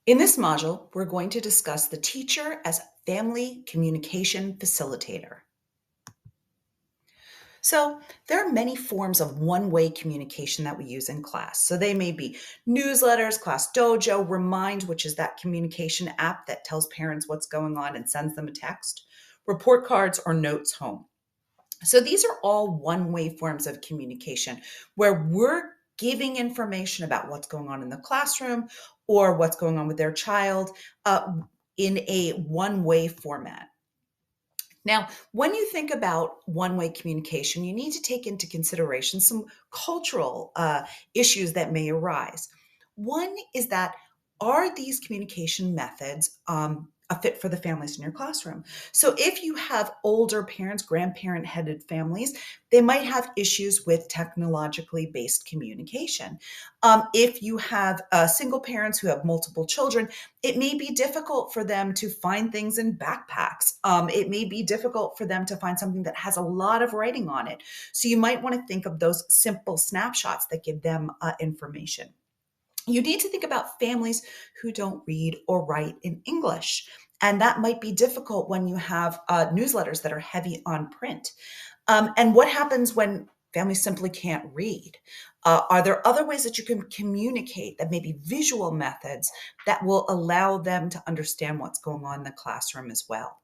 In this module, we're going to discuss the teacher as family communication facilitator. So, there are many forms of one-way communication that we use in class. So, they may be newsletters, Class Dojo, Remind, which is that communication app that tells parents what's going on and sends them a text, report cards, or notes home. So, these are all one-way forms of communication where we're giving information about what's going on in the classroom or what's going on with their child in a one-way format. Now, when you think about one way communication, you need to take into consideration some cultural issues that may arise. One is that are these communication methods a fit for the families in your classroom? So, if you have older parents, grandparent headed families, they might have issues with technologically based communication. If you have single parents who have multiple children, it may be difficult for them to find things in backpacks. It may be difficult for them to find something that has a lot of writing on it. So you might want to think of those simple snapshots that give them information. You need to think about families who don't read or write in English. And that might be difficult when you have newsletters that are heavy on print. And what happens when families simply can't read? Are there other ways that you can communicate that may be visual methods that will allow them to understand what's going on in the classroom as well?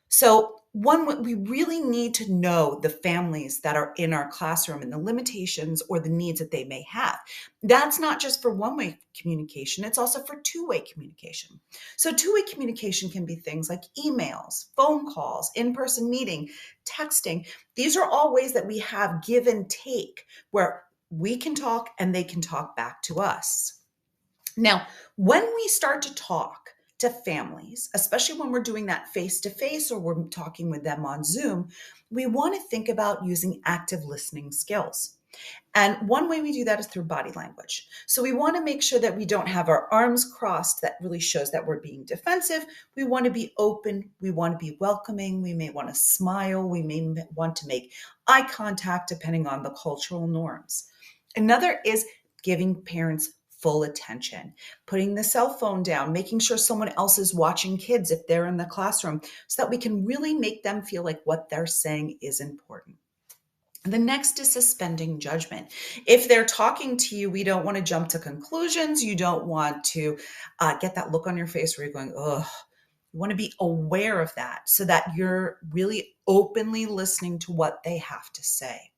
So, we really need to know the families that are in our classroom and the limitations or the needs that they may have. That's not just for one way communication, it's also for two-way communication. So, two-way communication can be things like emails, phone calls, in person meeting, texting. These are all ways that we have give and take where we can talk and they can talk back to us. Now, when we start to talk to families, especially when we're doing that face to face or we're talking with them on Zoom, we want to think about using active listening skills. And one way we do that is through body language. So we want to make sure that we don't have our arms crossed. That really shows that we're being defensive. We want to be open. We want to be welcoming. We may want to smile. We may want to make eye contact depending on the cultural norms. Another is giving parents full attention, putting the cell phone down, making sure someone else is watching kids if they're in the classroom so that we can really make them feel like what they're saying is important. The next is suspending judgment. If they're talking to you, we don't want to jump to conclusions. You don't want to get that look on your face where you're going, ugh. You want to be aware of that so that you're really openly listening to what they have to say.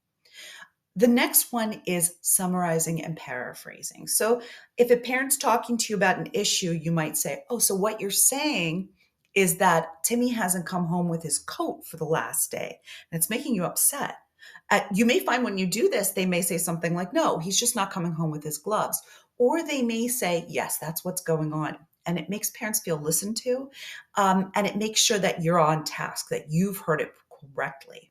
The next one is summarizing and paraphrasing. So if a parent's talking to you about an issue, you might say, oh, so what you're saying is that Timmy hasn't come home with his coat for the last day and it's making you upset. You may find when you do this, they may say something like, no, he's just not coming home with his gloves. Or they may say, yes, that's what's going on. And it makes parents feel listened to. And it makes sure that you're on task, that you've heard it correctly.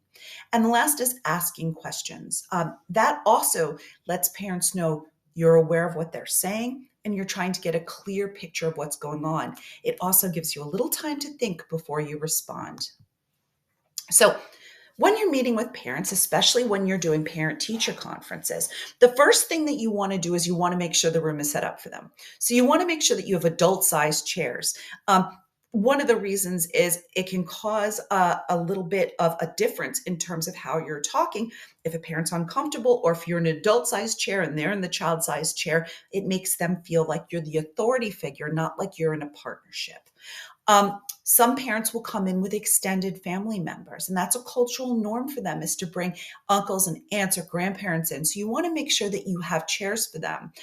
And the last is asking questions. That also lets parents know you're aware of what they're saying and you're trying to get a clear picture of what's going on. It also gives you a little time to think before you respond. So, when you're meeting with parents, especially when you're doing parent teacher conferences, the first thing that you want to do is you want to make sure the room is set up for them. So you want to make sure that you have adult sized chairs. One of the reasons is it can cause a little bit of a difference in terms of how you're talking. If a parent's uncomfortable or if you're in an adult sized chair and they're in the child sized chair, it makes them feel like you're the authority figure, not like you're in a partnership. Some parents will come in with extended family members, and that's a cultural norm for them is to bring uncles and aunts or grandparents in. So you want to make sure that you have chairs for them.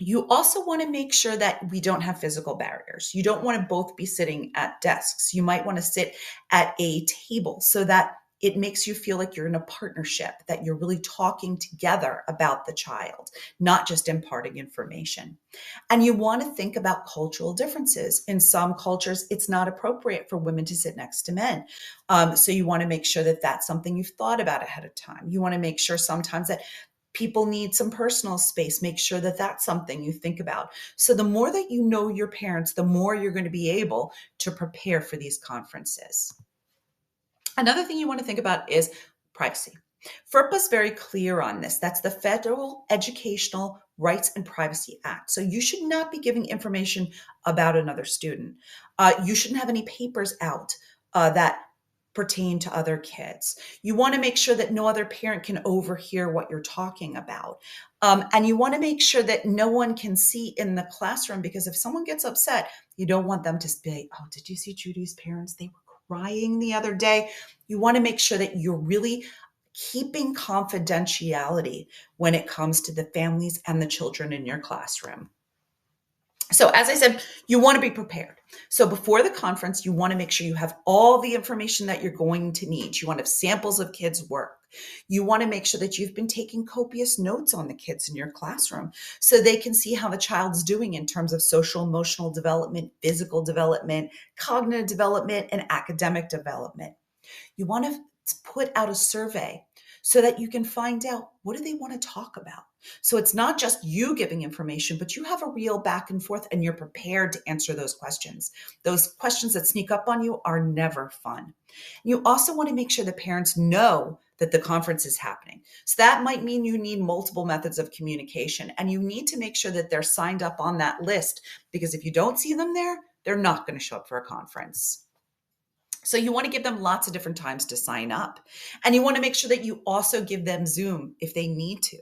You also want to make sure that we don't have physical barriers. You don't want to both be sitting at desks. You might want to sit at a table so that it makes you feel like you're in a partnership, that you're really talking together about the child, not just imparting information. And you want to think about cultural differences. In some cultures, it's not appropriate for women to sit next to men. So you want to make sure that that's something you've thought about ahead of time. You want to make sure sometimes that people need some personal space. Make sure that that's something you think about. So the more that you know your parents, the more you're going to be able to prepare for these conferences. Another thing you want to think about is privacy. FERPA is very clear on this. That's the Federal Educational Rights and Privacy Act. So you should not be giving information about another student. You shouldn't have any papers out that pertain to other kids. You want to make sure that no other parent can overhear what you're talking about. And you want to make sure that no one can see in the classroom, because if someone gets upset, you don't want them to say, oh, did you see Judy's parents? They were crying the other day. You want to make sure that you're really keeping confidentiality when it comes to the families and the children in your classroom. So, as I said, you want to be prepared. So, before the conference, you want to make sure you have all the information that you're going to need. You want to have samples of kids' work. You want to make sure that you've been taking copious notes on the kids in your classroom so they can see how the child's doing in terms of social, emotional development, physical development, cognitive development, and academic development. You want to put out a survey so that you can find out, what do they want to talk about? So it's not just you giving information, but you have a real back and forth and you're prepared to answer those questions. Those questions that sneak up on you are never fun. You also want to make sure the parents know that the conference is happening. So that might mean you need multiple methods of communication, and you need to make sure that they're signed up on that list, because if you don't see them there, they're not going to show up for a conference. So you want to give them lots of different times to sign up. And you want to make sure that you also give them Zoom if they need to.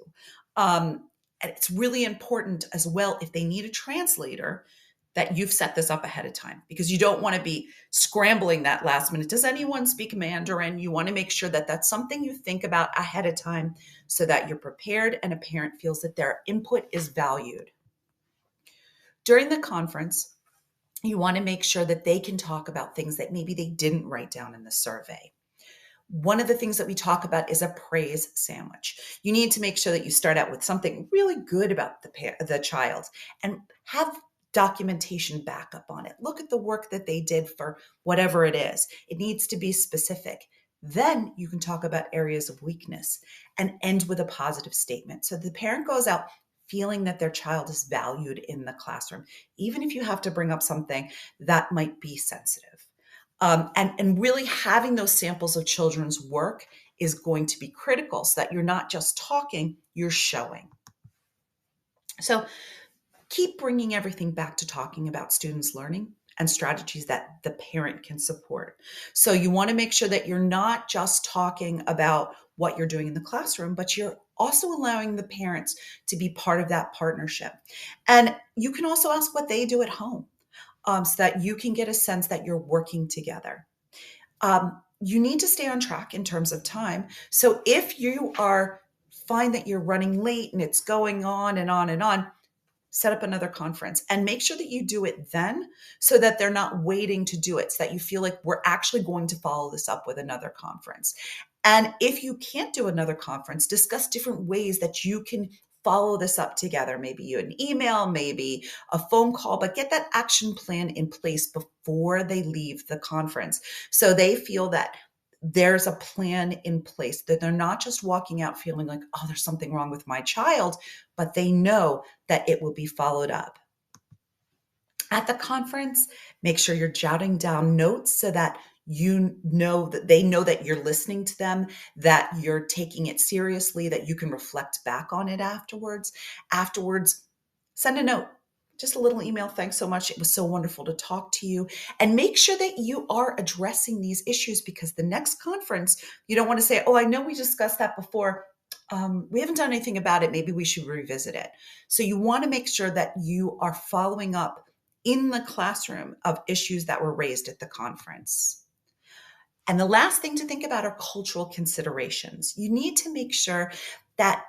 And it's really important as well, if they need a translator, that you've set this up ahead of time, because you don't want to be scrambling that last minute. Does anyone speak Mandarin? You want to make sure that that's something you think about ahead of time so that you're prepared and a parent feels that their input is valued. During the conference, you want to make sure that they can talk about things that maybe they didn't write down in the survey. One of the things that we talk about is a praise sandwich. You need to make sure that you start out with something really good about the child and have documentation backup on it. Look at the work that they did for whatever it is. It needs to be specific. Then you can talk about areas of weakness and end with a positive statement. So the parent goes out feeling that their child is valued in the classroom, even if you have to bring up something that might be sensitive. And really having those samples of children's work is going to be critical, so that you're not just talking, you're showing. So keep bringing everything back to talking about students' learning and strategies that the parent can support. So you want to make sure that you're not just talking about what you're doing in the classroom, but you're also allowing the parents to be part of that partnership. And you can also ask what they do at home, so that you can get a sense that you're working together. You need to stay on track in terms of time. So if you find that you're running late and it's going on and on and on, set up another conference and make sure that you do it then, so that they're not waiting to do it, so that you feel like we're actually going to follow this up with another conference. And if you can't do another conference, discuss different ways that you can follow this up together. Maybe an email, maybe a phone call, but get that action plan in place before they leave the conference, so they feel that there's a plan in place, that they're not just walking out feeling like, oh, there's something wrong with my child, but they know that it will be followed up. At the conference, make sure you're jotting down notes so that you know that they know that you're listening to them, that you're taking it seriously, that you can reflect back on it afterwards. Afterwards, send a note, just a little email. Thanks so much. It was so wonderful to talk to you. And make sure that you are addressing these issues, because the next conference, you don't want to say, oh, I know we discussed that before. We haven't done anything about it. Maybe we should revisit it. So you want to make sure that you are following up in the classroom of issues that were raised at the conference. And the last thing to think about are cultural considerations. You need to make sure that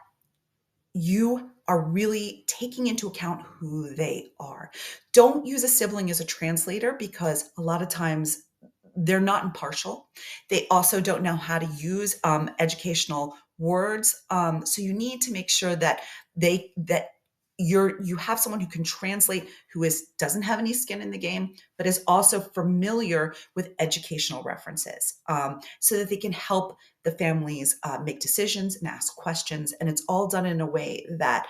you are really taking into account who they are. Don't use a sibling as a translator, because a lot of times they're not impartial. They also don't know how to use educational words. So you need to make sure that you have someone who can translate, who doesn't have any skin in the game, but is also familiar with educational references, so that they can help the families make decisions and ask questions. And it's all done in a way that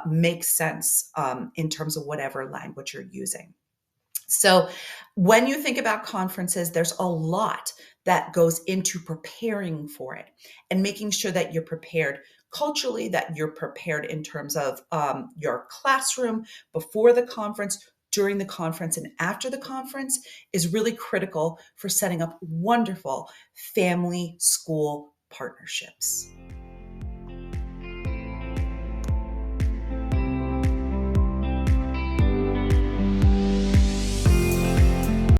makes sense in terms of whatever language you're using. So when you think about conferences, there's a lot that goes into preparing for it and making sure that you're prepared culturally, that you're prepared in terms of your classroom before the conference, during the conference, and after the conference is really critical for setting up wonderful family school partnerships.